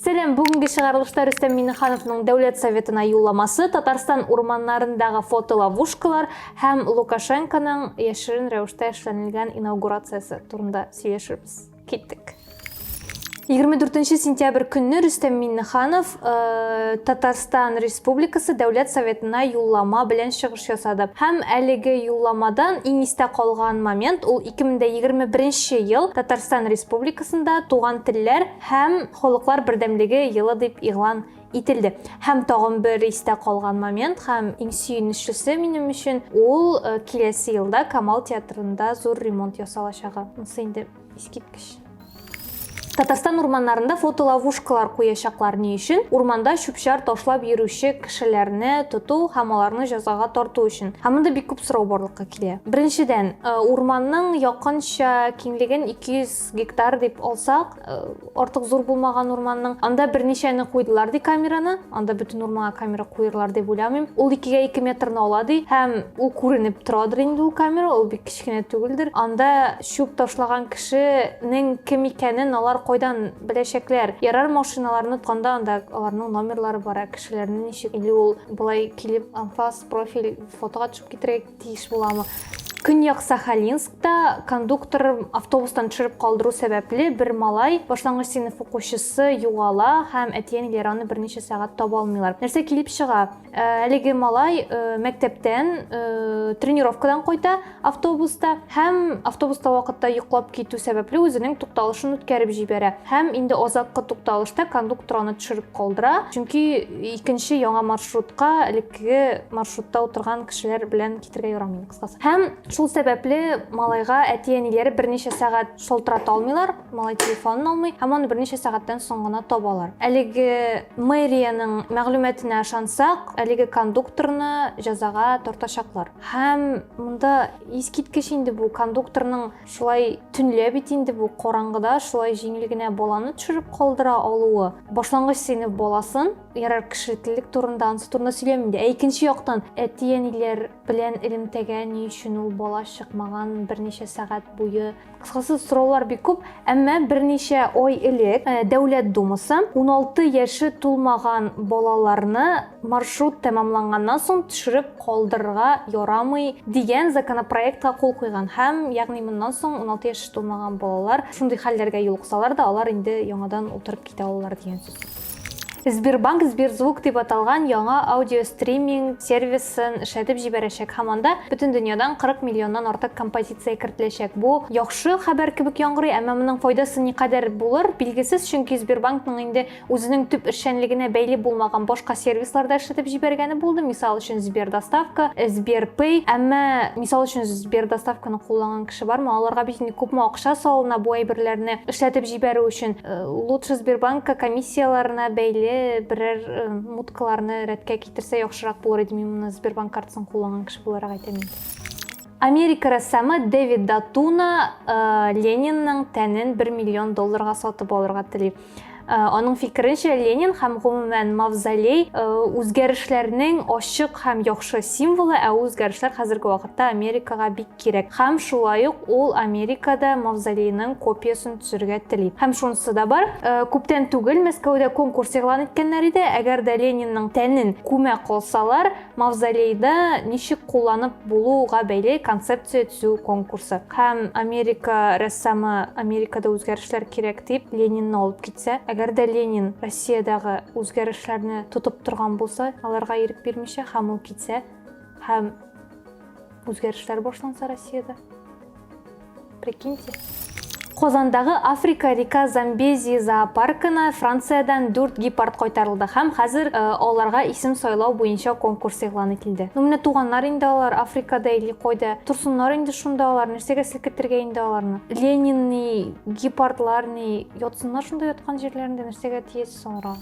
Сәлем, бүгінгі шығарылышта Рүстем Миннихановның Дәулет Советына юлламасы, Татарстан урманнарындағы фотоловушкалар һәм Лукашенконың яшерен рәвештә эшләнелгән инаугурациясы турында сөйләшербез. Киттек. 24 сентябрь күнне Рүстем Минниханов Татарстан Республикасы Дәулет Советына юллама белән чыгыш ясады. Һәм әлеге юлламадан иң истә калган момент ул 2021 ел Татарстан Республикасында туган телләр һәм халыклар бердәмлеге елы дип игълан ителде. Һәм тагын бер истә калган момент һәм иң сөенечлесе минем өчен ул киләсе елда Камал театрында зур ремонт ясалачагы. Монысы инде искиткеч. Татарстан урманнарында фотоловушкалар куячаклар ни өчен? Урманда чүп-чар ташлап йөрүче кешеләрне тоту һәм аларны җәзага тарту өчен. Һәм монда бик күп сорау барлыкка килә. Беренчедән, урманның якынча киңлеген 200 гектар дип алсак, артык зур булмаган урманның, анда берничәне куйдылар ди камераны, анда бөтен урманга камера куйырлар дип уйламыйм. Ул 2-гә 2 метрны ала ди, һәм ул күренеп торадыр инде ул камера, ул бик кичкенә түгелдер. Анда чүп ташлаган кешенең кем икәнен алар койдан беләчәкләр. Ярар машиналарны тотканда анда аларның номерлары бар, кешеләрнең ничек или ул булай килеп анфас профиль фотога төшеп китерә тиеш буламы? Көньяк Сахалинскта кондуктор автобустан төшереп калдыру сәбәпле бер малай башлангыч сыйныф укучысы югала һәм әтиәниләре аны берничә сәгать таба алмыйлар. Нәрсә килеп чыга? Әлеге малай мәктәптән тренировкадан кайта автобуста һәм автобуста вакытта йоклап китү сәбәпле үзенең тукталышын үткәреп җибәрә. Һәм инде азаккы тукталышта кондуктор аны төшереп калдыра, чөнки икенче яңа маршрутка әлеге маршрутта утырган кешеләр белән китергә ярамый кыскасы. Һәм шул сәбәпле малайга әти-әниләре берничә сәгать шалтырата алмыйлар, малай телефонын алмый, һәм аны берничә сәгатьтән соң гына табалар. Әлеге мэрияның мәгълүматына ышансак, әлеге кондукторны җәзага тартачаклар. Һәм монда искиткеч инде бу кондукторның шулай төнлә бит инде бу караңгыда шулай җиңел генә баланы төшереп калдыра алуы. Башлангыч сыйныф баласын ярар кешелеклелек турында, ансы турында сөйләмим дә. Икенче яктан әти-әниләр белән элемтәгә ни өчен ул бала чыкмаган берничә сәгать буе. Кыскасы сораулар бик күп, әмма берничә ай элек Дәүләт Думасы 16 яше тулмаган балаларны маршрут тәмамланганнан соң төшереп калдырырга ярамый дигән законопроектка кул куйган. Һәм ягъни моннан соң 16 яше тулмаган балалар шундый хәлләргә юлыксалар да, алар инде яңадан утырып китә алалар дигән сүз. Сбербанк Сберзвук дип аталган яңа аудиостриминг сервисын эшләтеп җибәрәчәк. Һәм анда бөтен дөньядан 40 миллионнан артык композиция кертеләчәк. Бу яхшы хәбәр кебек яңгырый, әмма моның файдасы никадәр булыр билгесез, чөнки Сбербанкның инде үзенең төп эшчәнлегенә бәйле булмаган башка сервисларда эшләтеп җибәргәне булды. Мисал өчен Сбердоставка, Сберпэй. Әмма мисал өчен Сбердоставканы кулланган кеше бармы? Аларга бит инде күпме акча салына бу әйберләрне эшләтеп җибәрү өчен. Лучше Сбербанкка комиссияларына бәйле берәр муткаларны рәткә китерсә яхшырак булыр иде. Мин моны Сбербанк картасын кулланган кеше буларак әйтәм. Америка рәссамы Дэвид Датуна Ленинның тәнен $1 миллион сатып алырга тели. Аның фикеренчә, Ленин һәм гомумән мавзолей үзгәрешләрнең ачык һәм яхшы символы, ә үзгәрешләр хәзерге вакытта Америкага бик кирәк. Һәм шулай ук ул Америкада мавзолейның копиясын төзергә тели. Һәм шунысы да бар, күптән түгел Мәскәүдә конкурс игълан иткәннәр иде. Әгәр дә Ленинның тәнен күмә калсалар, мавзолейда ничек кулланып булуга бәйле концепция төзү конкурсы. Һәм Америка рәссамы Америкада үзгәрешләр кирәк дип Ленинны алып китсә, әгәр дә Ленин Россиядагы үзгәрешләрне тотып торган булса, аларга ирек бирмичә һәм ул китсә, һәм үзгәрешләр башланса Россиядә. Прикиньте. Казандагы Африка река Замбези зоопаркына Франциядан 4 гепард кайтарылды һәм хәзер аларга исем сайлау буенча конкурс игълан ителде. Менә туганнар инде алар Африкада или койда турсыннар инде шунда алар нәрсәгә селкетергә инде аларны. Ленинни гепардларны ятсыннар шунда яткан җирләрендә нәрсәгә тиеш соңра.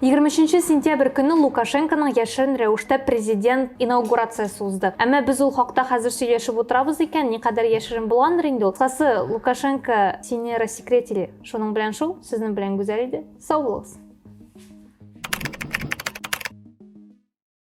23 сентябрь көнне Лукашенконың яшерен рәвештә президент инаугурациясы узды. Әмма без ул хакта хәзер сөйләшеп утырабыз икән, никадәр яшерен булгандыр инде ул. Кысасы, Лукашенко сине рассекретили. Шуның белән шул, сезнең белән гүзәл иде. Сау булыгыз.